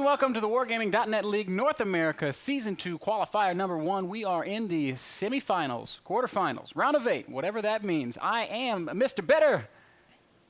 and welcome to the Wargaming.net League North America Season 2 Qualifier number 1. We are in the semifinals, quarterfinals, round of 8, whatever that means. I am Mr. Better.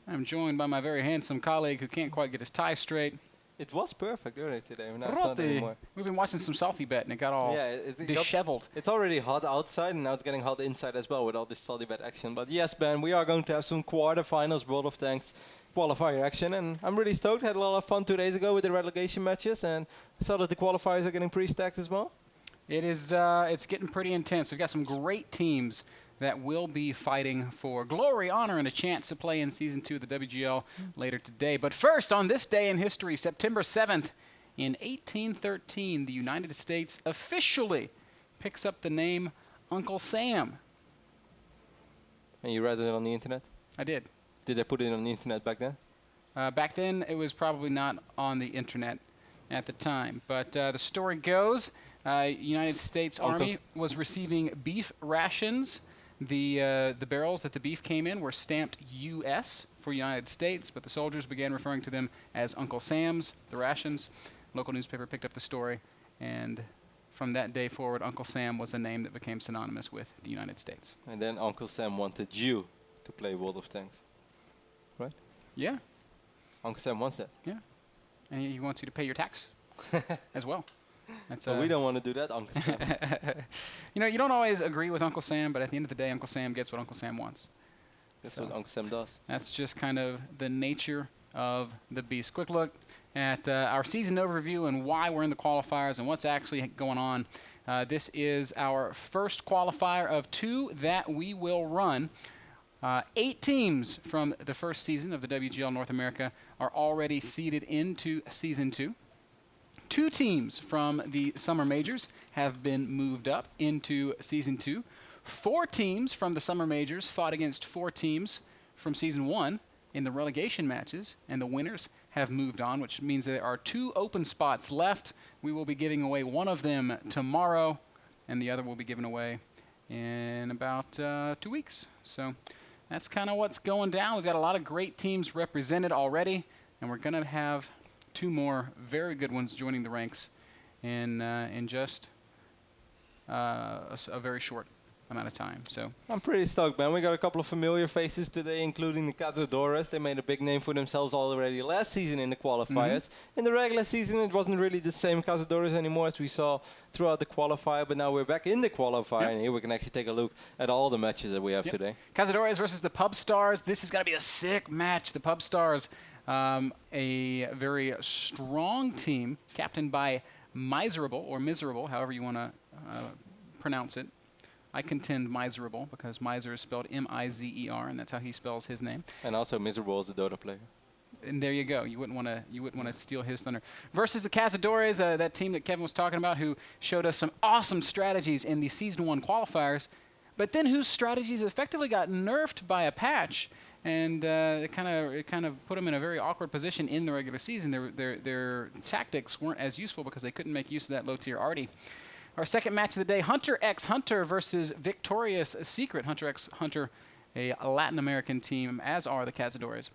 I'm joined by my very handsome colleague who can't quite get his tie straight. It was perfect earlier today. Now it's not anymore. We've been watching some Salty Bet and it got all disheveled. It's already hot outside and now it's getting hot inside as well with all this Salty Bet action. But yes, Ben, we are going to have some quarterfinals World of Tanks qualifier action, and I'm really stoked. Had a lot of fun 2 days ago with the relegation matches, and I saw that the qualifiers are getting pretty stacked as well. It is. It's getting pretty intense. We've got some great teams that will be fighting for glory, honor, and a chance to play in Season 2 of the WGL later today. But first, on this day in history, September 7th, in 1813, the United States officially picks up the name Uncle Sam. And you read it on the internet? I did. Did they put it on the internet back then? Back then, it was probably not on the internet at the time. But the story goes, United States Army was receiving beef rations. The barrels that the beef came in were stamped U.S. for United States, but the soldiers began referring to them as Uncle Sam's, the rations. Local newspaper picked up the story, and from that day forward, Uncle Sam was a name that became synonymous with the United States. And then Uncle Sam wanted you to play World of Tanks. Right? Yeah. Uncle Sam wants that. Yeah. And he wants you to pay your tax as well. That's but we don't want to do that, Uncle Sam. You know, you don't always agree with Uncle Sam, but at the end of the day, Uncle Sam gets what Uncle Sam wants. That's what Uncle Sam does. That's just kind of the nature of the beast. Quick look at our season overview and why we're in the qualifiers and what's actually going on. This is our first qualifier of 2 that we will run. 8 teams from the first season of the WGL North America are already seeded into Season 2. 2 teams from the Summer Majors have been moved up into Season 2. 4 teams from the Summer Majors fought against 4 teams from Season 1 in the relegation matches, and the winners have moved on, which means there are 2 open spots left. We will be giving away one of them tomorrow, and the other will be given away in about 2 weeks. So that's kind of what's going down. We've got a lot of great teams represented already, and we're going to have 2 more very good ones joining the ranks in just a very short amount of time. So I'm pretty stoked, man. We got a couple of familiar faces today, including the Cazadores. They made a big name for themselves already last season in the qualifiers. In the regular season, it wasn't really the same Cazadores anymore as we saw throughout the qualifier, but now we're back in the qualifier, and here we can actually take a look at all the matches that we have today. Cazadores versus the Pub Stars. This is going to be a sick match. The Pub Stars, a very strong team, captained by Miserable, or Miserable, however you want to pronounce it. I contend Miserable, because Miser is spelled M-I-Z-E-R, and that's how he spells his name. And also Miserable is a Dota player. And there you go. You wouldn't want to steal his thunder. Versus the Cazadores, that team that Kevin was talking about, who showed us some awesome strategies in the Season 1 qualifiers, but then whose strategies effectively got nerfed by a patch, and it kind of put them in a very awkward position in the regular season. Their tactics weren't as useful because they couldn't make use of that low-tier arty. Our second match of the day, Hunter x Hunter versus Victorious Secret. Hunter x Hunter, a Latin American team, as are the Cazadores.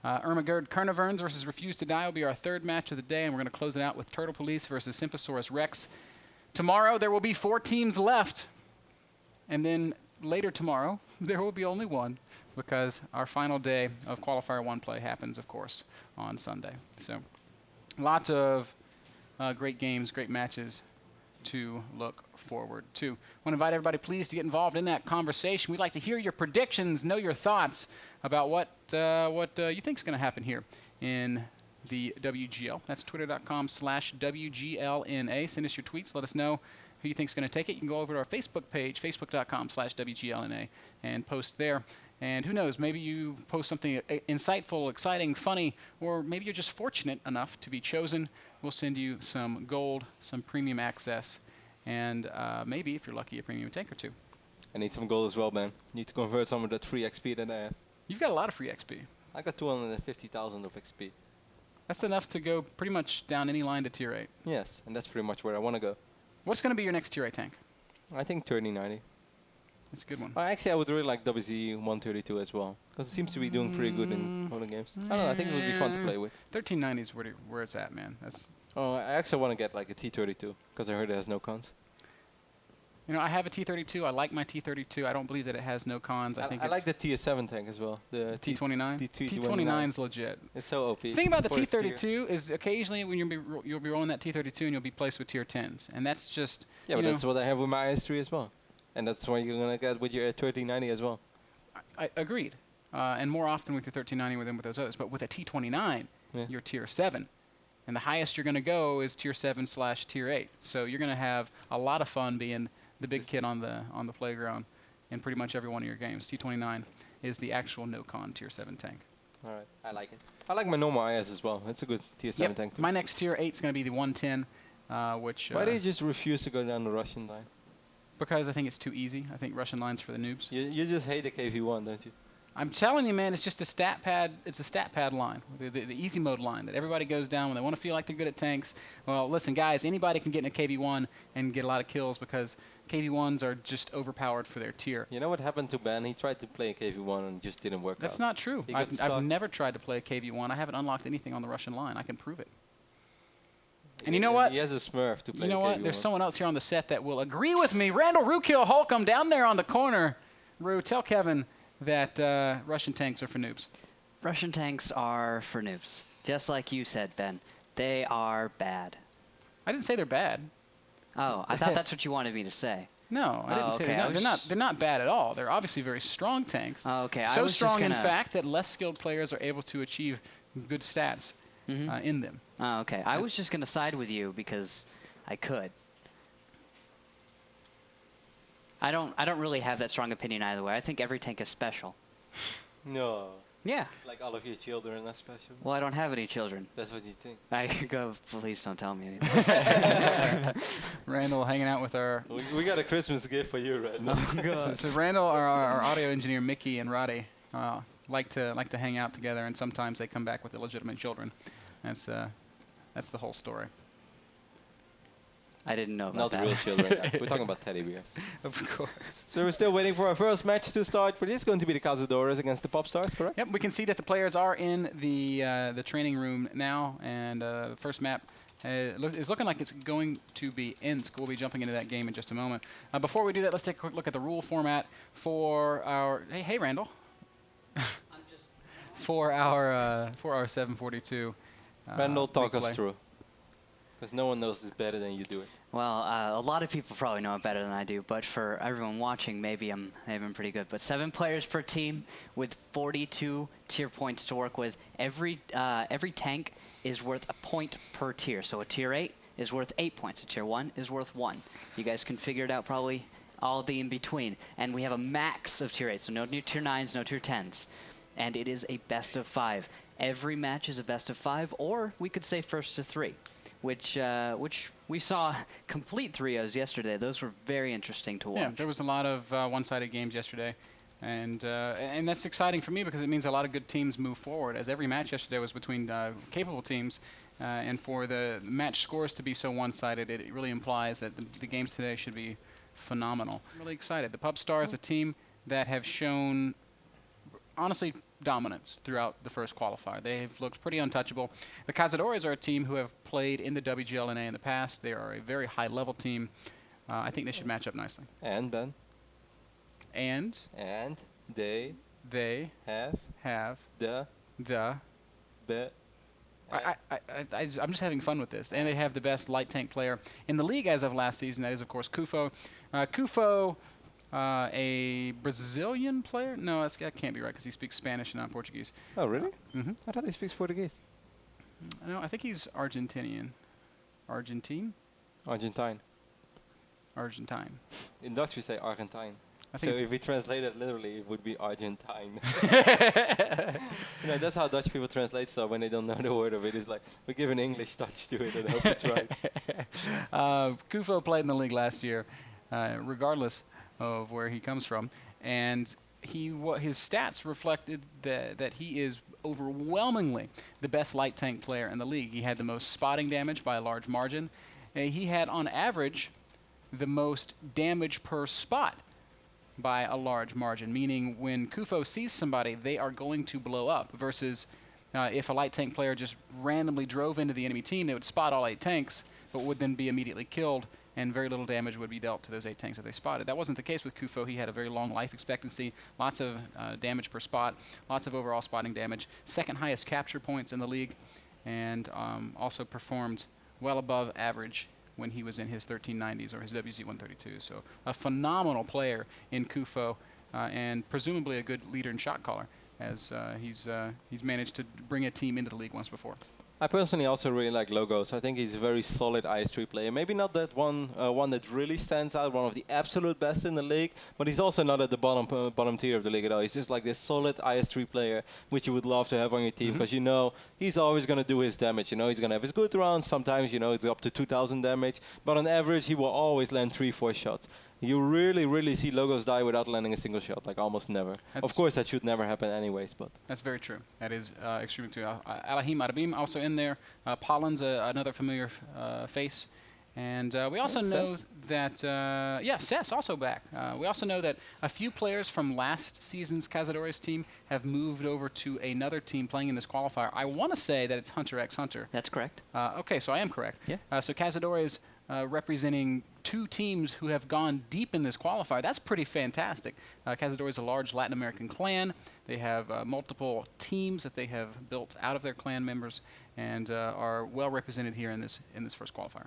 Ermagerd Carniverns versus Refuse to Die will be our third match of the day, and we're going to close it out with Turtle Police versus Symphosaurus Rex. Tomorrow, there will be 4 teams left, and then later tomorrow, there will be only 1, because our final day of Qualifier 1 play happens, of course, on Sunday. So lots of great games, great matches to look forward to. I want to invite everybody, please, to get involved in that conversation. We'd like to hear your predictions, know your thoughts about what you think is going to happen here in the WGL. That's twitter.com/WGLNA. Send us your tweets. Let us know who you think is going to take it. You can go over to our Facebook page, facebook.com/WGLNA, and post there. And who knows, maybe you post something insightful, exciting, funny, or maybe you're just fortunate enough to be chosen. We'll send you some gold, some premium access, and maybe, if you're lucky, a premium tank or 2. I need some gold as well, man. Need to convert some of that free XP that I have. You've got a lot of free XP. I got 250,000 of XP. That's enough to go pretty much down any line to tier 8. Yes, and that's pretty much where I want to go. What's going to be your next tier 8 tank? I think 3090. That's a good one. Actually, I would really like WZ132 as well, because it seems to be doing pretty good in all the games. I don't know, I think it would be fun to play with. 1390 is where it's at, man. Oh, I actually want to get like a T-32 because I heard it has no cons. You know, I have a T-32. I like my T-32. I don't believe that it has no cons. I think I it's like the TS7 tank as well. The T-29. T-29 is legit. It's so OP. The thing about the for its tier. T-32 is occasionally when you'll be rolling that T-32 and you'll be placed with tier 10s, and that's just Yeah, but that's what I have with my IS-3 as well, and that's what you're gonna get with your 1390 as well. I agreed, and more often with your 1390 than with those others. But with a T-29, you're tier 7, and the highest you're gonna go is tier 7/tier 8. So you're gonna have a lot of fun being the big kid on the playground in pretty much every one of your games. T-29 is the actual no-con tier 7 tank. All right, I like it. I like my normal IS as well. It's a good tier 7 tank too. My next tier 8 is going to be the 110, which... Why do you just refuse to go down the Russian line? Because I think it's too easy. I think Russian line's for the noobs. You just hate the KV-1, don't you? I'm telling you, man, it's just a stat pad. It's a stat pad line, the easy mode line that everybody goes down when they want to feel like they're good at tanks. Well, listen, guys, anybody can get in a KV-1 and get a lot of kills because KV-1s are just overpowered for their tier. You know what happened to Ben? He tried to play a KV-1 and it just didn't work out. That's not true. I've never tried to play a KV-1. I haven't unlocked anything on the Russian line. I can prove it. And you know what? He has a Smurf to play. You know what? There's someone else here on the set that will agree with me. Randall Rukill Holcomb down there on the corner. Ru, tell Kevin that Russian tanks are for noobs. Russian tanks are for noobs. Just like you said, Ben. They are bad. I didn't say they're bad. Oh, I thought that's what you wanted me to say. No, I didn't say they're not bad at all. They're obviously very strong tanks. Oh, okay. So strong, in fact, that less skilled players are able to achieve good stats in them. Oh, okay. I was just going to side with you because I could. I don't really have that strong opinion either way. I think every tank is special. No. Yeah. Like all of your children are special? Well, I don't have any children. That's what you think. I could go, please don't tell me anything. Randall hanging out with our... We got a Christmas gift for you right now. Oh, God. So Randall, our audio engineer, Mickey, and Roddy like to hang out together, and sometimes they come back with illegitimate children. That's the whole story. I didn't know about Not that. real children. We're talking about teddy bears. Of course. So we're still waiting for our first match to start, but it's going to be the Cazadores against the Popstars, correct? Yep, we can see that the players are in the training room now, and the first map is looking like it's going to be Insk. We'll be jumping into that game in just a moment. Before we do that, let's take a quick look at the rule format for our... Hey, Randall. for our 742. Randall, talk us replay. through. Because no one knows this better than you do it. Well, a lot of people probably know it better than I do, but for everyone watching, maybe I'm pretty good. But 7 players per team with 42 tier points to work with. Every tank is worth a point per tier. So a tier 8 is worth 8 points. A tier 1 is worth 1. You guys can figure it out probably all the in between. And we have a max of tier 8, so no new tier 9s, no tier 10s. And it is a best of 5. Every match is a best of 5, or we could say first to 3. Which we saw complete 3-0s yesterday. Those were very interesting to watch. Yeah, there was a lot of one-sided games yesterday, and that's exciting for me because it means a lot of good teams move forward. As every match yesterday was between capable teams, and for the match scores to be so one-sided, it really implies that the games today should be phenomenal. I'm really excited. The Popstars, a team that have shown, honestly, dominance throughout the first qualifier. They've looked pretty untouchable. The Cazadores are a team who have played in the WGLNA in the past. They are a very high-level team. I think they should match up nicely. And Ben? And they have the I'm just having fun with this. And they have the best light tank player in the league as of last season. That is, of course, Kufo. Kufo, a Brazilian player? No, that can't be right because he speaks Spanish and not Portuguese. Oh, really? Mm-hmm. I thought he speaks Portuguese. No, I think he's Argentinian. Argentine? Argentine. In Dutch we say Argentine. So if we translate it literally, it would be Argentine. You know, that's how Dutch people translate stuff when they don't know the word of it. It's like, we give an English touch to it and hope it's right. Kufo played in the league last year, regardless of where he comes from. And his stats reflected that he is overwhelmingly the best light tank player in the league. He had the most spotting damage by a large margin. He had, on average, the most damage per spot by a large margin, meaning when Kufo sees somebody, they are going to blow up, versus if a light tank player just randomly drove into the enemy team, they would spot all 8 tanks, but would then be immediately killed, and very little damage would be dealt to those 8 tanks that they spotted. That wasn't the case with Kufo. He had a very long life expectancy, lots of damage per spot, lots of overall spotting damage, second highest capture points in the league, and also performed well above average when he was in his 1390s or his WZ-132. So a phenomenal player in Kufo, and presumably a good leader and shot caller, as he's managed to bring a team into the league once before. I personally also really like Logos. I think he's a very solid IS-3 player. Maybe not that one that really stands out, one of the absolute best in the league, but he's also not at the bottom tier of the league at all. He's just like this solid IS-3 player, which you would love to have on your team, because you know he's always going to do his damage. You know he's going to have his good rounds. Sometimes, you know, it's up to 2,000 damage, but on average he will always land 3-4 shots. You really, really see Logos die without landing a single shot, like almost never. Of course, that should never happen anyways, but... That's very true. That is extremely true. Alahim Arabim also in there. Pollen's another familiar face. And we also know that... yeah, Cess also back. We also know that a few players from last season's Cazadores team have moved over to another team playing in this qualifier. I want to say that it's Hunter x Hunter. That's correct. Okay, so I am correct. Yeah. So Cazadores... representing 2 teams who have gone deep in this qualifier. That's pretty fantastic. Cazadores is a large Latin American clan. They have multiple teams that they have built out of their clan members, and are well represented here in this first qualifier.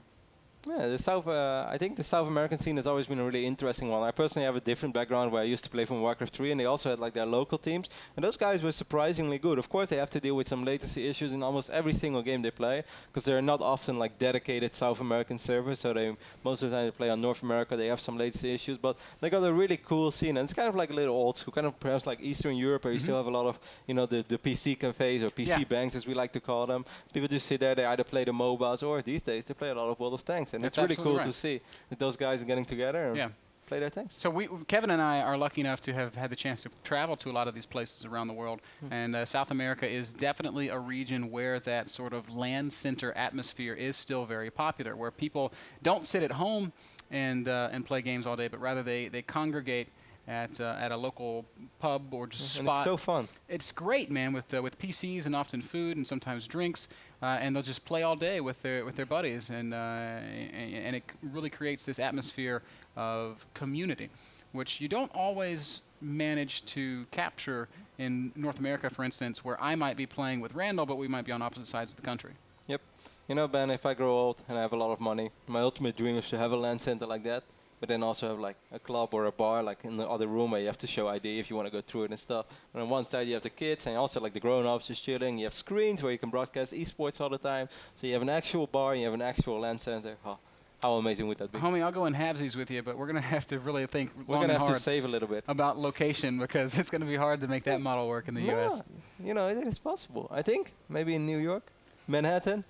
Yeah, I think the South American scene has always been a really interesting one. I personally have a different background where I used to play from Warcraft 3, and they also had like their local teams, and those guys were surprisingly good. Of course, they have to deal with some latency issues in almost every single game they play, because they're not often like dedicated South American servers, so they most of the time they play on North America. They have some latency issues, but they got a really cool scene, and it's kind of like a little old school, kind of perhaps like Eastern Europe, where you still have a lot of, you know, the PC cafes or PC banks, as we like to call them. People just sit there, they either play the MOBAs, or these days they play a lot of World of Tanks. And it's really cool to see that those guys are getting together and play their tanks. So Kevin and I are lucky enough to have had the chance to travel to a lot of these places around the world. And South America is definitely a region where that sort of land center atmosphere is still very popular, where people don't sit at home and play games all day, but rather they congregate at a local pub or just spot. And it's so fun. It's great, man, with PCs and often food and sometimes drinks, and they'll just play all day with their buddies, and it really creates this atmosphere of community, which you don't always manage to capture in North America, for instance, where I might be playing with Randall, but we might be on opposite sides of the country. Yep. You know, Ben, if I grow old and I have a lot of money, my ultimate dream is to have a LAN center like that, but then also have like a club or a bar like in the other room where you have to show ID if you want to go through it and stuff. And on one side you have the kids and also like the grown-ups just chilling. You have screens where you can broadcast esports all the time. So you have an actual bar and you have an actual LAN center. Oh, how amazing would that be? Homie, I'll go in halvesies with you, but we're going to have to really think we're going to have to save a little bit about location, because it's going to be hard to make that model work in the US. You know, it is possible. I think maybe in New York, Manhattan.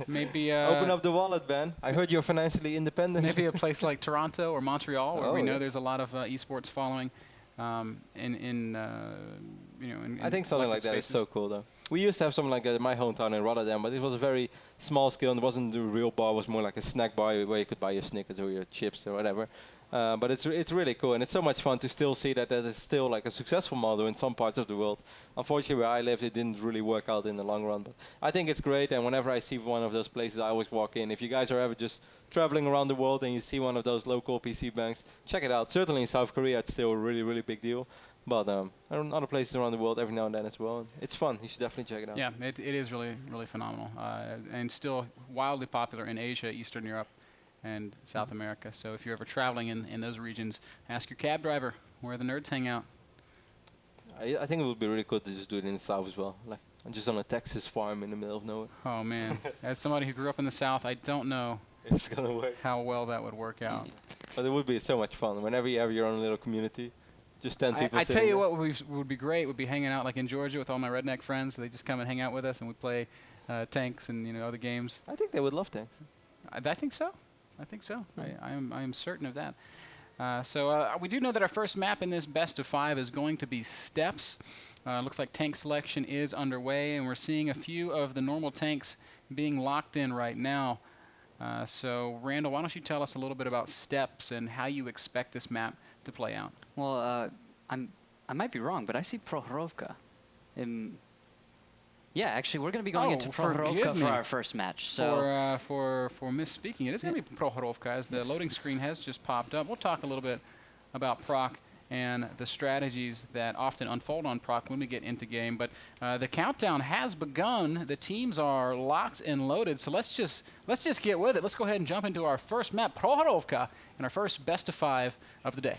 Maybe open up the wallet, Ben. I heard you're financially independent. Maybe a place like Toronto or Montreal, where we know there's a lot of esports following. In I think something like that is so cool, though. We used to have something like that in my hometown in Rotterdam, but it was a very small scale, and it wasn't the real bar. It was more like a snack bar where you could buy your Snickers or your chips or whatever. But it's really cool, and it's so much fun to still see that is still like a successful model in some parts of the world. Unfortunately, where I lived, it didn't really work out in the long run. But I think it's great, and whenever I see one of those places, I always walk in. If you guys are ever just traveling around the world and you see one of those local PC banks, check it out. Certainly in South Korea, it's still a really, really big deal. But other places around the world every now and then as well. It's fun. You should definitely check it out. Yeah, it is really, really phenomenal, and still wildly popular in Asia, Eastern Europe, and South America. So if you're ever traveling in those regions, ask your cab driver where the nerds hang out. I think it would be really cool to just do it in the South as well, like just on a Texas farm in the middle of nowhere. Oh man, as somebody who grew up in the South, I don't know it's gonna work. How well that would work out. But it would be so much fun whenever you have your own little community. Just 10 people. I tell you what would be great would be hanging out like in Georgia with all my redneck friends. They just come and hang out with us, and we play tanks and other games. I think they would love tanks. I think so. I think so. I am certain of that. So we do know that our first map in this best of 5 is going to be Steppes. Looks like tank selection is underway, and we're seeing a few of the normal tanks being locked in right now. So Randall, why don't you tell us a little bit about Steppes and how you expect this map to play out? Well, I might be wrong, but I see Prohorovka in Yeah, actually, we're going to be going into forgive Prohorovka me for our first match. So for misspeaking, it is going to be Prohorovka as the loading screen has just popped up. We'll talk a little bit about Proc and the strategies that often unfold on Proc when we get into game. But the countdown has begun. The teams are locked and loaded. So let's just get with it. Let's go ahead and jump into our first map, Prohorovka, and our first best of 5 of the day.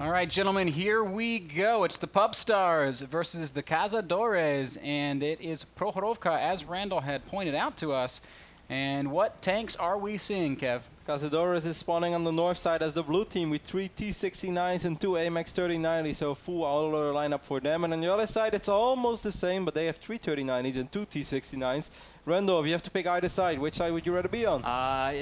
All right, gentlemen, here we go. It's the Pub Stars versus the Cazadores, and it is Prohorovka, as Randall had pointed out to us. And what tanks are we seeing, Kev? Cazadores is spawning on the north side as the blue team with 3 T-69s and 2 AMX 3090s, so a full all-order lineup for them. And on the other side, it's almost the same, but they have 3 3090s and 2 T-69s. Randolph, you have to pick either side. Which side would you rather be on? I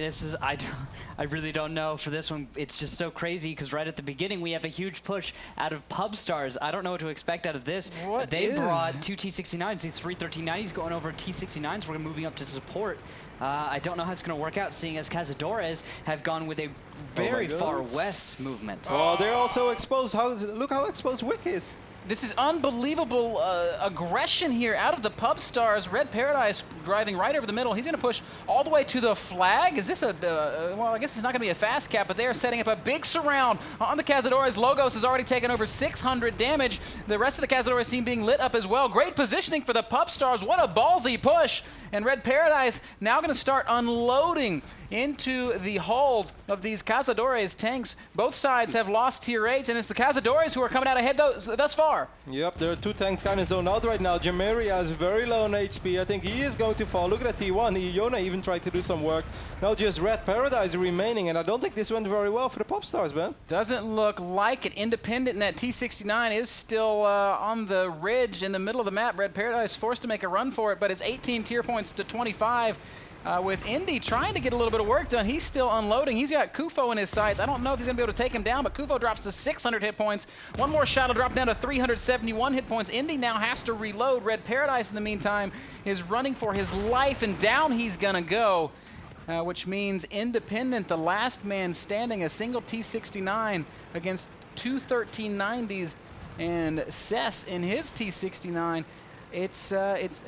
really don't know for this one. It's just so crazy because right at the beginning we have a huge push out of Pub Stars. I don't know what to expect out of this. They brought 2 T-69s, these 3 1390s going over T-69s. We're moving up to support. I don't know how it's going to work out, seeing as Cazadores have gone with a very far west movement. Oh, they're also exposed. Look how exposed Wick is. This is unbelievable aggression here out of the Pub Stars. Red Paradise driving right over the middle. He's going to push all the way to the flag. Is this well, I guess it's not going to be a fast cap, but they are setting up a big surround on the Cazadores. Logos has already taken over 600 damage. The rest of the Cazadores team being lit up as well. Great positioning for the Pub Stars. What a ballsy push. And Red Paradise now going to start unloading into the hulls of these Cazadores tanks. Both sides have lost tier 8s, and it's the Cazadores who are coming out ahead thus far. Yep, there are 2 tanks kind of zoned out right now. Jamaria is very low on HP. I think he is going to fall. Look at that T1. Iona even tried to do some work. Now just Red Paradise remaining, and I don't think this went very well for the Pop Stars, man. Doesn't look like it. Independent, and that T-69 is still on the ridge in the middle of the map. Red Paradise forced to make a run for it, but it's 18 tier points to 25. With Indy trying to get a little bit of work done. He's still unloading. He's got Kufo in his sights. I don't know if he's going to be able to take him down, but Kufo drops to 600 hit points. One more shot will drop down to 371 hit points. Indy now has to reload. Red Paradise, in the meantime, is running for his life, and down he's going to go, which means Independent, the last man standing, a single T-69 against 2 1390s, and Cess in his T-69. It's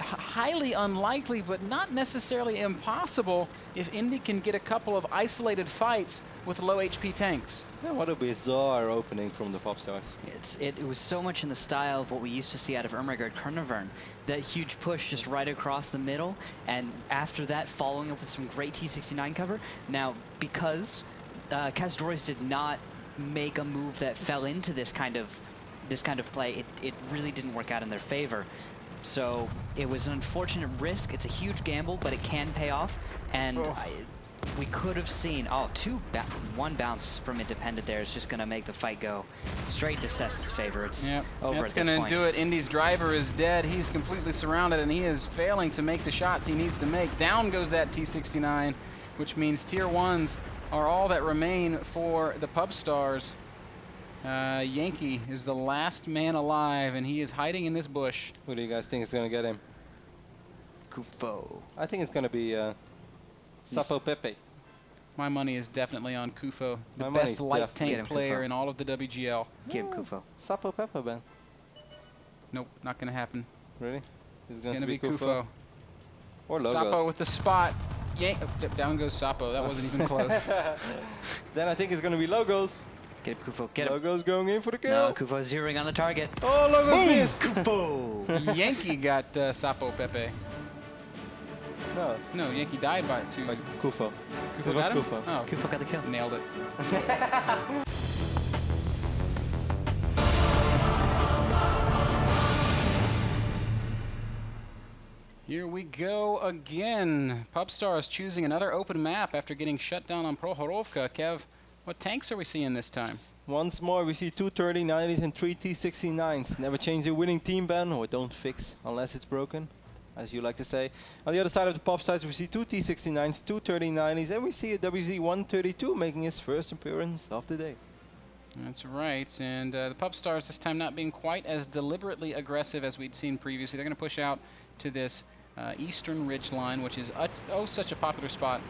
highly unlikely, but not necessarily impossible if Indy can get a couple of isolated fights with low HP tanks. Yeah, what a bizarre opening from the Pop Stars. It was so much in the style of what we used to see out of Ermagerd Kernavern. That huge push just right across the middle, and after that following up with some great T-69 cover. Now, because Cazadores did not make a move that fell into this kind of play, it really didn't work out in their favor. So it was an unfortunate risk. It's a huge gamble, but it can pay off. And we could have seen, one bounce from Independent there is just going to make the fight go straight to Cess's favor. It's over at this point. That's going to do it. Indy's driver is dead. He's completely surrounded, and he is failing to make the shots he needs to make. Down goes that T-69, which means tier 1s are all that remain for the Pub Stars. Yankee is the last man alive, and he is hiding in this bush. Who do you guys think is going to get him? Kufo. I think it's going to be Sapo Pepe. My money is definitely on Kufo, the My best money's light tank Get him, player Kufo. in all of the WGL. Give him Kufo. Sapo Pepe, man. Nope, not going to happen. Really? It's going to be Kufo. Or Logos. Sapo with the spot. Down goes Sapo. That wasn't even close. Then I think it's going to be Logos. Get him, Kufo. Get him. Logos going in for the kill. No, Kufo's zeroing on the target. Oh, Logos missed. Kufo. Yankee got Sapo Pepe. No, Yankee died by it too. Like Kufo. Kufo It was got him? Kufo. Oh, Kufo got the kill. nailed it. Here we go again. Pub Stars choosing another open map after getting shut down on Prohorovka. Kev, what tanks are we seeing this time? Once more, we see 2 3090s and 3 T-69s. Never change the winning team ban, or don't fix unless it's broken. as you like to say. On the other side of the pop sides, we see 2 T69s, 2 3090s, and we see a WZ-132 making its first appearance of the day. That's right, and the Pup Stars this time not being quite as deliberately aggressive as we'd seen previously. They're going to push out to this eastern ridge line, which is such a popular spot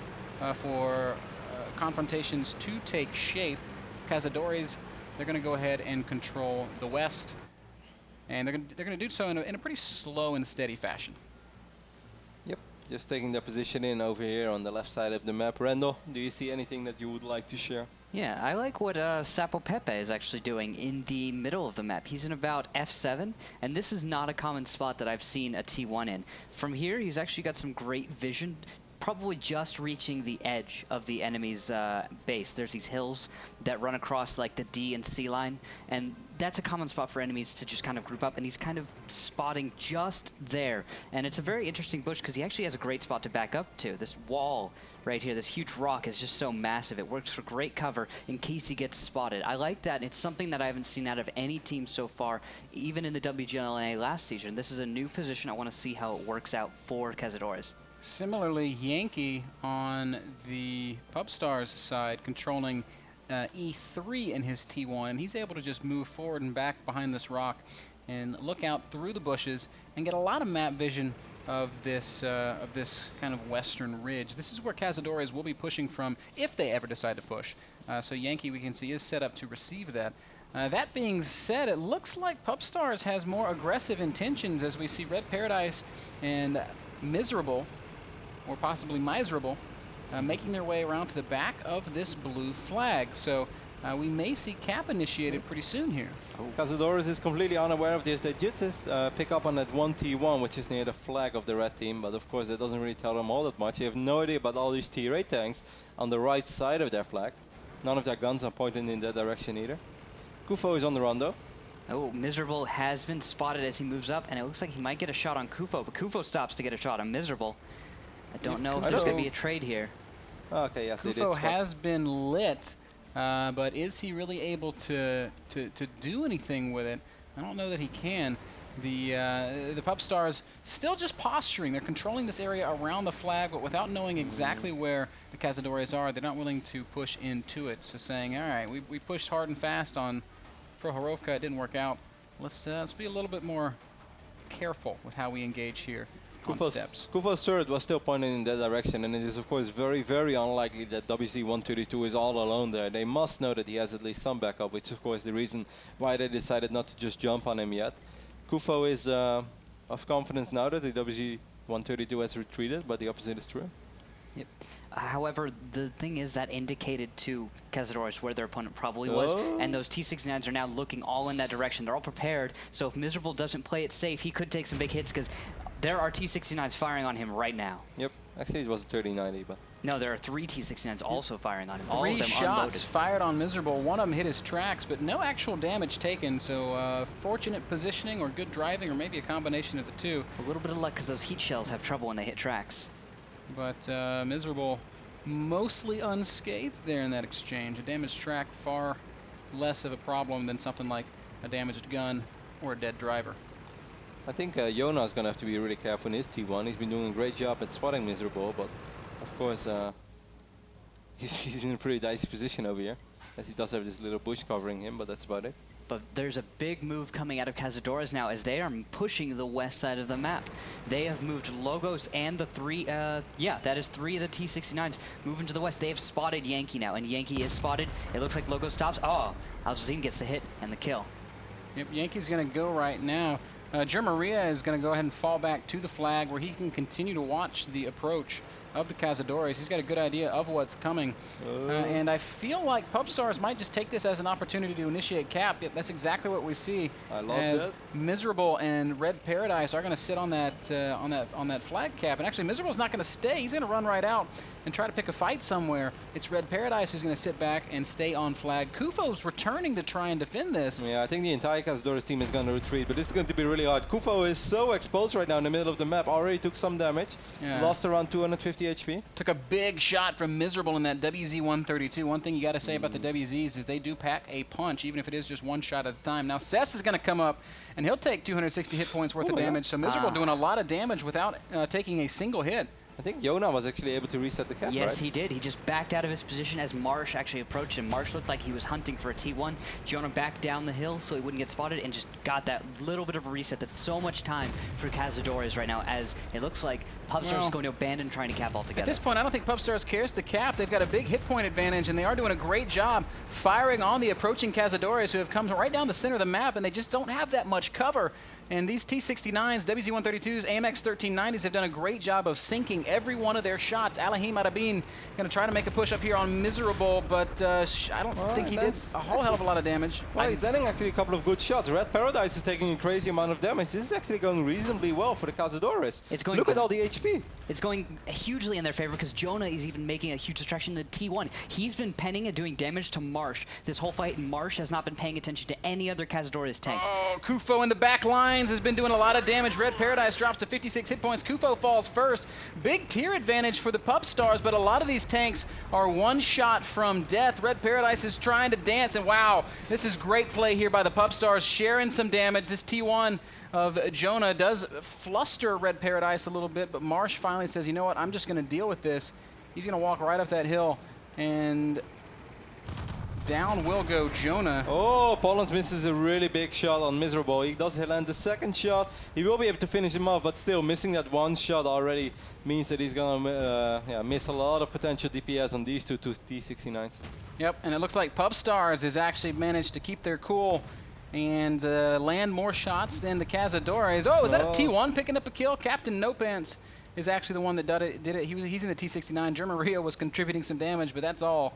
for confrontations to take shape. Cazadores, they're going to go ahead and control the west, and they're going to do so in a pretty slow and steady fashion. Yep, just taking their position in over here on the left side of the map. Randall, do you see anything that you would like to share? Yeah, I like what Sapo Pepe is actually doing in the middle of the map. He's in about F7, and this is not a common spot that I've seen a T1 in. From here, he's actually got some great vision, probably just reaching the edge of the enemy's base. There's these hills that run across like the D and C line, and that's a common spot for enemies to just kind of group up, and he's kind of spotting just there. And it's a very interesting bush because he actually has a great spot to back up to. This wall right here, this huge rock is just so massive. It works for great cover in case he gets spotted. I like that. It's something that I haven't seen out of any team so far, even in the WGLNA last season. This is a new position. I want to see how it works out for Cazadores. Similarly, Yankee on the Pup Stars side controlling E3 in his T1. He's able to just move forward and back behind this rock and look out through the bushes and get a lot of map vision of this kind of western ridge. This is where Cazadores will be pushing from if they ever decide to push. So Yankee, we can see, is set up to receive that. That being said, it looks like Pup Stars has more aggressive intentions as we see Red Paradise and Miserable, or possibly Miserable, making their way around to the back of this blue flag. So we may see cap initiated pretty soon here. Cazadores is completely unaware of this. They just pick up on that 1T1, which is near the flag of the red team, but of course that doesn't really tell them all that much. They have no idea about all these T-8 tanks on the right side of their flag. None of their guns are pointing in that direction either. Kufo is on the run though. Oh, Miserable has been spotted as he moves up, and it looks like he might get a shot on Kufo, but Kufo stops to get a shot on Miserable. I don't know if there's going to be a trade here. Okay, yes, they did Kufo spot. has been lit, but is he really able to do anything with it? I don't know that he can. The Pup Stars still just posturing. They're controlling this area around the flag, but without knowing exactly where the Cazadores are, they're not willing to push into it. So saying, all right, we pushed hard and fast on Prohorovka, it didn't work out. Let's be a little bit more careful with how we engage here on steps. Kufo's turret was still pointing in that direction, and it is of course very, very unlikely that WZ-132 is all alone there. They must know that he has at least some backup, which is of course the reason why they decided not to just jump on him yet. Kufo is of confidence now that the WZ-132 has retreated, but the opposite is true. Yep. However, the thing is that indicated to Cazadores where their opponent probably was, and those T-69s are now looking all in that direction. They're all prepared, so if Miserable doesn't play it safe, he could take some big hits because there are T-69s firing on him right now. Yep, actually it was a 3090, but... No, there are 3 T-69s also firing on him. All Three of them shots unloaded. fired on Miserable. One of them hit his tracks, but no actual damage taken. So fortunate positioning or good driving, or maybe a combination of the two. A little bit of luck because those heat shells have trouble when they hit tracks. But Miserable mostly unscathed there in that exchange. A damaged track far less of a problem than something like a damaged gun or a dead driver. I think Jona is going to have to be really careful in his T1. He's been doing a great job at spotting Miserable, but of course he's in a pretty dicey position over here, as he does have this little bush covering him, but that's about it. But there's a big move coming out of Cazadores now as they are pushing the west side of the map. They have moved Logos and the 3 of the T-69s moving to the west. They have spotted Yankee now, and Yankee is spotted. It looks like Logos stops. Oh, Al-Jazim gets the hit and the kill. Yep, Yankee's going to go right now. Jermaria is going to go ahead and fall back to the flag where he can continue to watch the approach of the Cazadores. He's got a good idea of what's coming. And I feel like Pup Stars might just take this as an opportunity to initiate cap. Yep, that's exactly what we see. I love as that. Miserable and Red Paradise are going to sit on that flag cap. And actually, Miserable's not going to stay. He's going to run right out and try to pick a fight somewhere. It's Red Paradise who's going to sit back and stay on flag. Kufo's returning to try and defend this. Yeah, I think the entire Cazadores team is going to retreat, but this is going to be really hard. Kufo is so exposed right now in the middle of the map. Already took some damage. Yeah. Lost around 250 HP. Took a big shot from Miserable in that WZ-132. One thing you got to say about the WZs is they do pack a punch, even if it is just one shot at a time. Now, Cess is going to come up, and he'll take 260 hit points worth of damage. So Miserable doing a lot of damage without taking a single hit. I think Yona was actually able to reset the cap, Yes, right? he did. He just backed out of his position as Marsh actually approached him. Marsh looked like he was hunting for a T1. Jonah backed down the hill so he wouldn't get spotted and just got that little bit of a reset. That's so much time for Cazadores right now, as it looks like Pubstar's is going to abandon trying to cap altogether. At this point, I don't think Pubstars cares to cap. They've got a big hit point advantage, and they are doing a great job firing on the approaching Cazadores, who have come right down the center of the map, and they just don't have that much cover. And these T-69s, WZ-132s, AMX-1390s have done a great job of sinking every one of their shots. Alahim Arabin going to try to make a push up here on Miserable, but I don't think he did a whole hell of a lot of damage. Well, he's landing actually a couple of good shots. Red Paradise is taking a crazy amount of damage. This is actually going reasonably well for the Cazadores. Look at all the HP. It's going hugely in their favor because Jonah is even making a huge distraction. The T1, he's been penning and doing damage to Marsh this whole fight, and Marsh has not been paying attention to any other Cazadores tanks. Oh, Kufo in the back lines has been doing a lot of damage. Red Paradise drops to 56 hit points. Kufo falls first. Big tier advantage for the Pubstars, but a lot of these tanks are one shot from death. Red Paradise is trying to dance, and wow, this is great play here by the Pubstars, sharing some damage. This T1 of Jonah does fluster Red Paradise a little bit, but Marsh finally says, you know what, I'm just going to deal with this. He's going to walk right up that hill, and down will go Jonah. Oh, Pollens misses a really big shot on Miserable. He does land the second shot. He will be able to finish him off, but still missing that one shot already means that he's going to miss a lot of potential DPS on these two T-69s. Yep, and it looks like Pubstars has actually managed to keep their cool and land more shots than the Cazadores. Oh, is that a T1 picking up a kill? Captain No Pants is actually the one that did it. He's in the T-69. Germaria was contributing some damage, but that's all.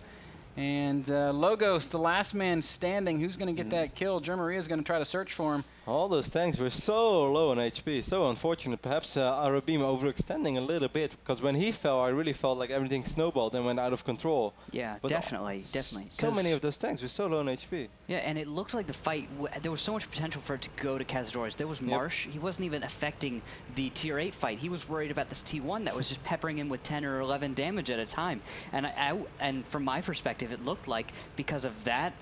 And Logos, the last man standing, who's going to get that kill? Germaria is going to try to search for him. All those tanks were so low on HP, so unfortunate. Perhaps Arabim overextending a little bit, because when he fell, I really felt like everything snowballed and went out of control. Yeah, but definitely. So many of those tanks were so low on HP. Yeah, and it looked like the fight, there was so much potential for it to go to Cazadores. There was Marsh. He wasn't even affecting the Tier 8 fight. He was worried about this T1 that was just peppering him with 10 or 11 damage at a time. And and from my perspective, it looked like because of that,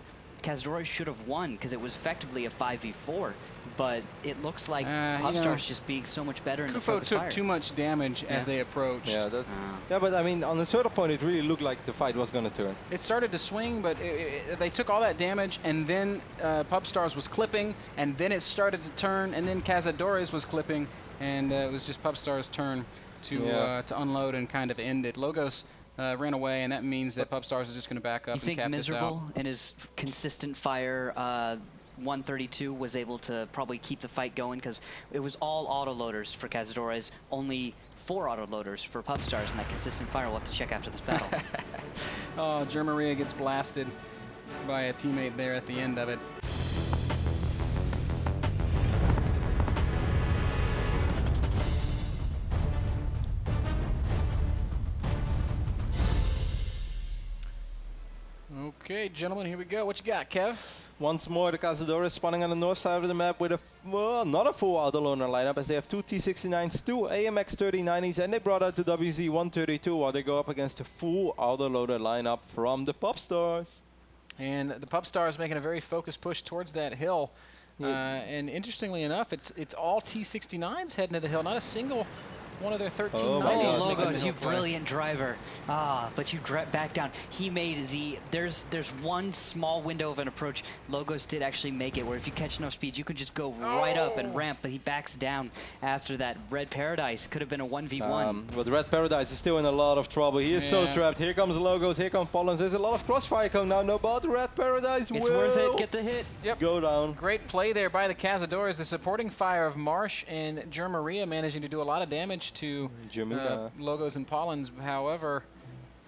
Cazadores should have won because it was effectively a 5v4, but it looks like Pubstar's just being so much better in the focus fire. Took too much damage as they approached. Yeah, that's but I mean, on a certain point, it really looked like the fight was going to turn. It started to swing, but they took all that damage, and then Pubstars was clipping, and then it started to turn, and then Cazadores was clipping, and it was just Pubstars' turn to unload and kind of end it. Logos ran away, and that means that Pubstars is just going to back up and cap this out. You think Miserable in his consistent fire 132 was able to probably keep the fight going because it was all autoloaders for Cazadores, only 4 autoloaders for Pubstars in that consistent fire. We'll have to check after this battle. Oh, Germaria gets blasted by a teammate there at the end of it. Okay, gentlemen, here we go. What you got, Kev? Once more, the Cazadores spawning on the north side of the map with not a full autoloader lineup, as they have 2 T-69s, 2 AMX-1390s, and they brought out the WZ-132 while they go up against a full autoloader lineup from the Pubstars. And the Pubstars making a very focused push towards that hill. And interestingly enough, it's all T-69s heading to the hill, not a single one of their 13 Oh, Logos, you play. brilliant driver. But you back down. He made there's one small window of an approach. Logos did actually make it, where if you catch enough speed, you could just go right up and ramp, but he backs down after that. Red Paradise could have been a 1v1. But Red Paradise is still in a lot of trouble. He is so trapped. Here comes Logos, here comes Pollens. There's a lot of crossfire coming now. No, but Red Paradise It's worth it. Get the hit. Yep. Go down. Great play there by the Cazadores. The supporting fire of Marsh and Germaria managing to do a lot of damage to Logos and Pollens. However,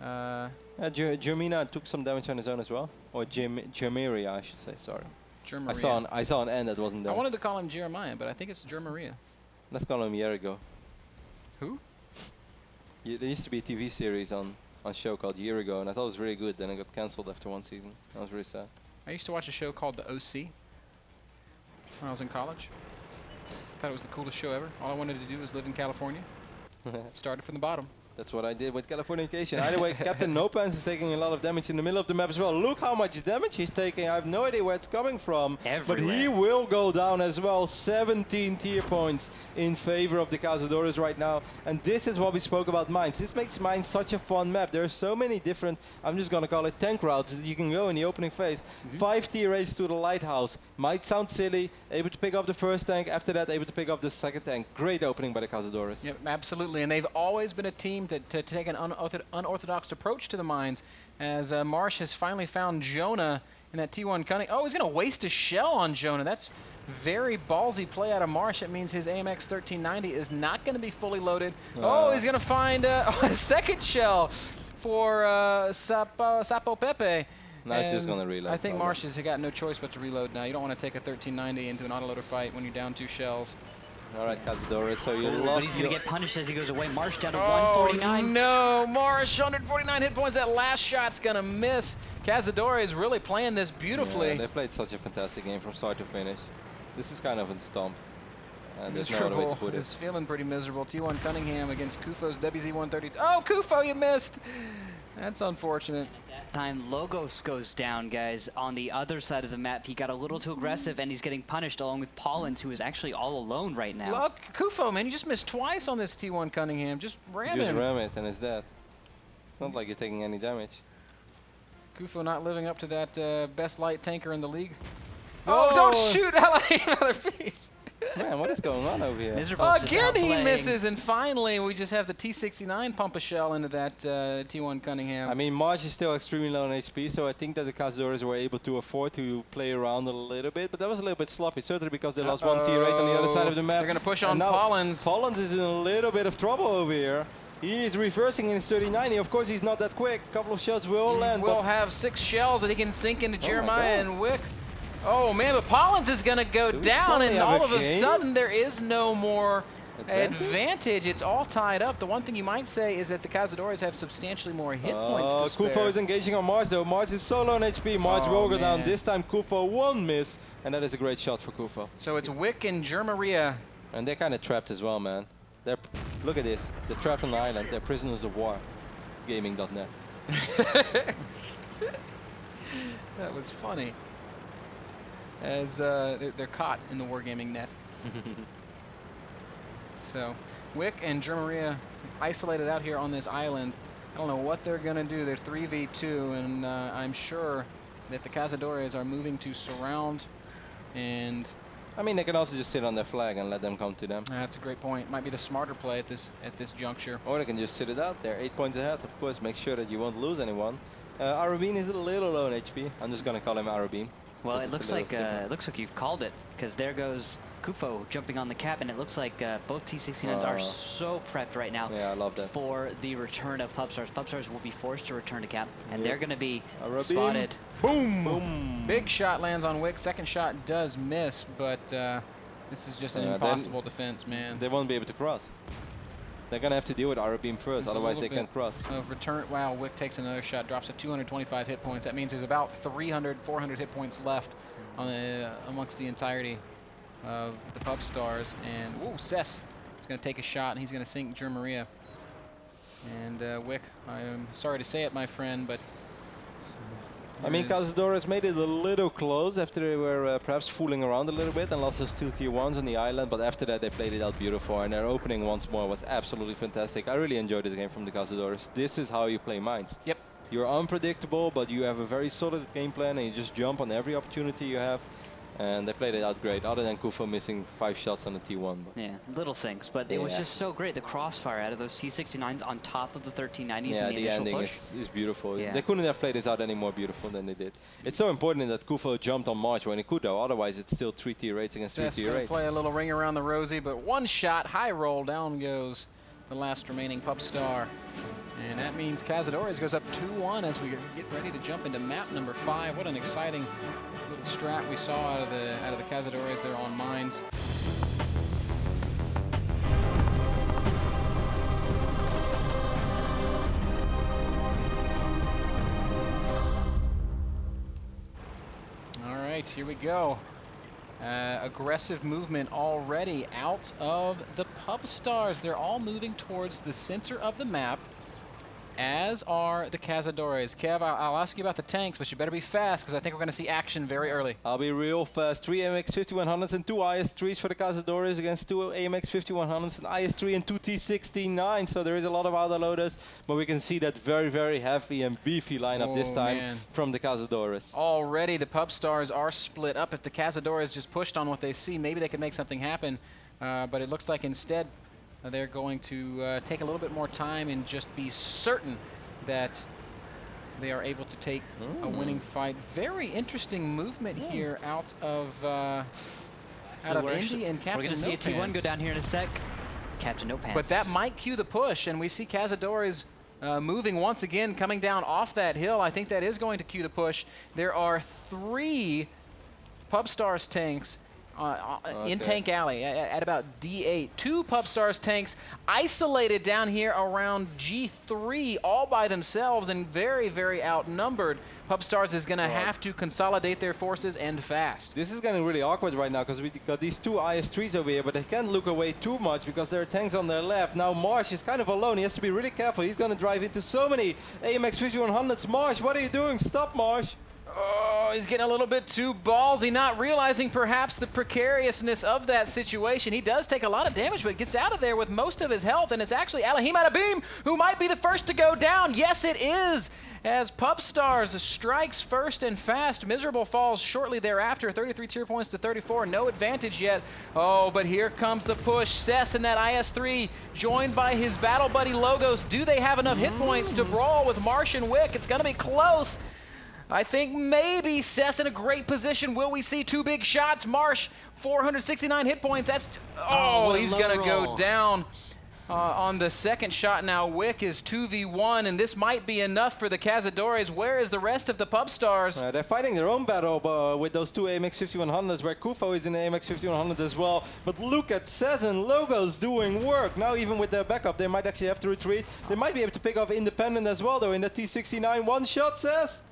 Jermina took some damage on his own as well. Or Jermaria, I should say, sorry. Germaria. I saw an N that wasn't there. I wanted to call him Jeremiah, but I think it's Germaria. Let's call him Jericho. Who? There used to be a TV series on on a show called Year Ago, and I thought it was really good. Then it got cancelled after one season. That was really sad. I used to watch a show called The OC when I was in college. Thought it was the coolest show ever. All I wanted to do was live in California. Started from the bottom. That's what I did with Californication. Either way, Captain No Pants is taking a lot of damage in the middle of the map as well. Look how much damage he's taking. I have no idea where it's coming from. Everywhere. But he will go down as well. 17 tier points in favor of the Cazadores right now. And this is what we spoke about Mines. This makes Mines such a fun map. There are so many different, I'm just going to call it tank routes that you can go in the opening phase. 5 tier raids to the lighthouse. Might sound silly. Able to pick up the first tank. After that, able to pick up the second tank. Great opening by the Cazadores. Yep, absolutely. And they've always been a team to take an unorthodox approach to the mines, as Marsh has finally found Jonah in that T1 Cunning. Oh, he's going to waste a shell on Jonah. That's very ballsy play out of Marsh. It means his AMX 1390 is not going to be fully loaded. Oh, he's going to find a second shell for Sapo Pepe. Now he's just going to reload. I think Marsh has got no choice but to reload now. You don't want to take a 1390 into an autoloader fight when you're down 2 shells. All right, Cazadores, so you But lost. he's going to get punished as he goes away. Marsh down to 149. No, Marsh, 149 hit points. That last shot's going to miss. Cazadores really playing this beautifully. Yeah, they played such a fantastic game from start to finish. This is kind of a stomp. And there's no other way to put it. It's feeling pretty miserable. T1 Cunningham against Kufo's WZ-130. Oh, Kufo, you missed. That's unfortunate. Time Logos goes down, guys. On the other side of the map, he got a little too aggressive, and he's getting punished along with Paulins, who is actually all alone right now. Look, Kufo, man, you just missed twice on this T1 Cunningham. Just ram Just him. ram it, and it's dead. It's not like you're taking any damage. Kufo not living up to that best light tanker in the league. Oh, don't shoot another fish. Man, what is going on over here? Miserable's just Again, he outplaying. misses, and finally we just have the T69 pump a shell into that T1 Cunningham. I mean, March is still extremely low on HP, so I think that the Cazadores were able to afford to play around a little bit, but that was a little bit sloppy, certainly because they lost 1 tier 8 on the other side of the map. They're going to push on And now Paulins. Paulins is in a little bit of trouble over here. He is reversing in his 3090. Of course, he's not that quick. A couple of shots will land. We'll have 6 shells that he can sink into my Jeremiah God. and Wick. Oh man, but Paulins is going to go Do we down, suddenly and have all a of a game? sudden there is no more Advantage? advantage. It's all tied up. The one thing you might say is that the Cazadores have substantially more hit points to spare. Kufo is engaging on Mars though. Mars is so low on HP. Mars will go down. man. This time Kufo won't miss, and that is a great shot for Kufo. So it's Wick and Jermaria. And they're kind of trapped as well, man. Look at this. They're trapped on the island. They're prisoners of war. Gaming.net. That was funny. As they're caught in the Wargaming net. So, Wick and Jermaria isolated out here on this island. I don't know what they're going to do. They're 3v2, and I'm sure that the Cazadores are moving to surround. And I mean, they can also just sit on their flag and let them come to them. that's a great point. Might be the smarter play at this juncture. Or they can just sit it out there. 8 points ahead, of course. Make sure that you won't lose anyone. Arabine is a little low on HP. I'm just going to call him Arabine. Well, This it is looks a little like simple. you've called it, because there goes Kufo jumping on the cap, and it looks like both T69s are so prepped right now Yeah, I love that. for the return of Pupstars. Pupstars will be forced to return to cap, and Yep. they're going to be Arabine. spotted. Boom! Boom. Big shot lands on Wick. Second shot does miss, but this is just an Yeah, then impossible defense, man. They won't be able to cross. They're going to have to deal with Arabine first, There's a otherwise little they can't bit cross. Of return. Wow, Wick takes another shot, drops to 225 hit points. That means there's about 300, 400 hit points left on amongst the entirety of the Pub Stars. And ooh, Cess is going to take a shot, and he's going to sink Jermaria. And Wick, I'm sorry to say it, my friend, but I mean, there it is. Cazadores made it a little close after they were perhaps fooling around a little bit and lost those 2 tier 1s on the island, but after that they played it out beautiful, and their opening once more was absolutely fantastic. I really enjoyed this game from the Cazadores. This is how you play Mines. Yep. You're unpredictable, but you have a very solid game plan, and you just jump on every opportunity you have. And they played it out great, other than Kufo missing 5 shots on the T1. But Yeah, little things, but it was Yeah. just so great. The crossfire out of those T69s on top of the 1390s yeah, in the the initial ending push. is beautiful. Yeah. They couldn't have played this out any more beautiful than they did. It's so important that Kufo jumped on March when he could, though. Otherwise, it's still 3 tier 8s against 3 Cess tier going 8s. to play a little ring around the rosy, but one shot, high roll, down goes the last remaining Pup Star. And that means Cazadores goes up 2-1 as we get ready to jump into map number 5. What an exciting little strat we saw out of the Cazadores there on Mines. right, here we go. Aggressive movement already out of the Pub Stars. They're all moving towards the center of the map, as are the Cazadores. Kev, I'll ask you about the tanks, but you better be fast, because I think we're going to see action very early. I'll be real fast. 3 AMX 5100s and 2 IS-3s for the Cazadores against 2 AMX 5100s, an IS-3 and 2 T-69. So there is a lot of autoloaders, but we can see that very, very heavy and beefy lineup this time from the Cazadores. Already the Pub Stars are split up. If the Cazadores just pushed on what they see, maybe they could make something happen. But it looks like instead they're going to take a little bit more time and just be certain that they are able to take a winning fight. Very interesting movement here out of Indy and Captain No Pants. We're going to see a T1 go down here in a sec. Captain No Pants. But that might cue the push, and we see Cazadores moving once again, coming down off that hill. I think that is going to cue the push. There are 3 Pub Stars tanks in Tank Alley at about D8. 2 Pub Stars tanks isolated down here around G3 all by themselves and very, very outnumbered. Pub Stars is going to have to consolidate their forces and fast. This is getting really awkward right now because we got these 2 IS-3s over here, but they can't look away too much because there are tanks on their left. Now Marsh is kind of alone. He has to be really careful. He's going to drive into so many AMX 5100s. Marsh, what are you doing? Stop, Marsh. Oh, he's getting a little bit too ballsy, not realizing perhaps the precariousness of that situation. He does take a lot of damage, but gets out of there with most of his health, and it's actually Alahim Adabim who might be the first to go down. Yes, it is, as Pub Stars strikes first and fast. Miserable falls shortly thereafter, 33 tier points to 34, no advantage yet. Oh, but here comes the push. Cess in that IS-3, joined by his battle buddy Logos. Do they have enough hit points to brawl with Marsh and Wick? It's going to be close. I think maybe Cess in a great position. Will we see 2 big shots? Marsh, 469 hit points. That's he's going to go down on the second shot. Now Wick is 2v1, and this might be enough for the Cazadores. Where is the rest of the Pub Stars? They're fighting their own battle with those 2 AMX 5100s, where Kufo is in the AMX 5100 as well. But look at Cez and Logos doing work. Now even with their backup, they might actually have to retreat. They might be able to pick off Independent as well, though, in the T-69. One shot, Cez.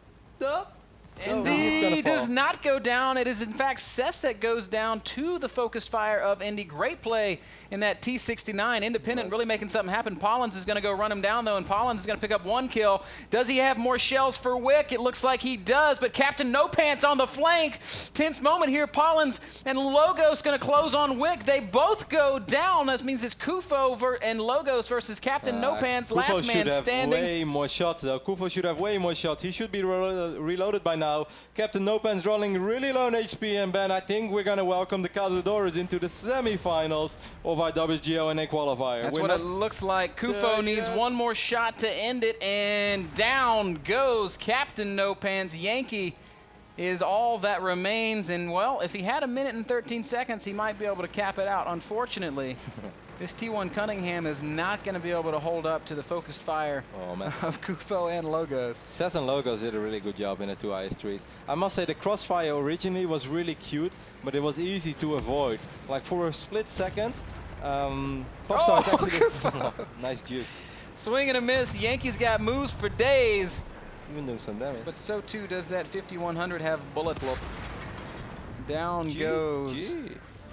Indy does not go down. It is, in fact, Cess that goes down to the focused fire of Indy. Great play in that T-69. Independent really making something happen. Pollins is going to go run him down, though, and Pollins is going to pick up 1 kill. Does he have more shells for Wick? It looks like he does, but Captain No Pants on the flank. Tense moment here. Pollins and Logos going to close on Wick. They both go down. That means it's Kufo and Logos versus Captain No Pants. Last man standing. Kufo should have way more shots, though. Kufo should have way more shots. He should be reloaded by now. Captain No Pants rolling really low on HP, and Ben, I think we're going to welcome the Cazadores into the semi-finals of our WGLNA qualifier. That's what it looks like. Kufo needs 1 more shot to end it, and down goes Captain No Pants. Yankee is all that remains, and well, if he had 1 minute and 13 seconds, he might be able to cap it out. Unfortunately, this T1 Cunningham is not going to be able to hold up to the focused fire of Kufo and Logos. Cez and Logos did a really good job in the 2 IS-3s. I must say the crossfire originally was really cute, but it was easy to avoid. Like for a split second, Pub Stars actually nice juke. Swing and a miss. Yankees got moves for days. Even doing some damage. But so too does that 5100 have bullets. Down goes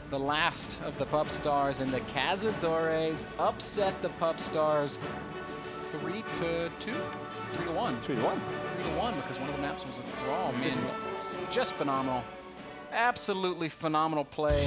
the last of the Pub Stars, and the Cazadores upset the Pub Stars 3-2? 3-1. 3-1. 3-1 because one of the maps was a draw. Man, just phenomenal. Absolutely phenomenal play.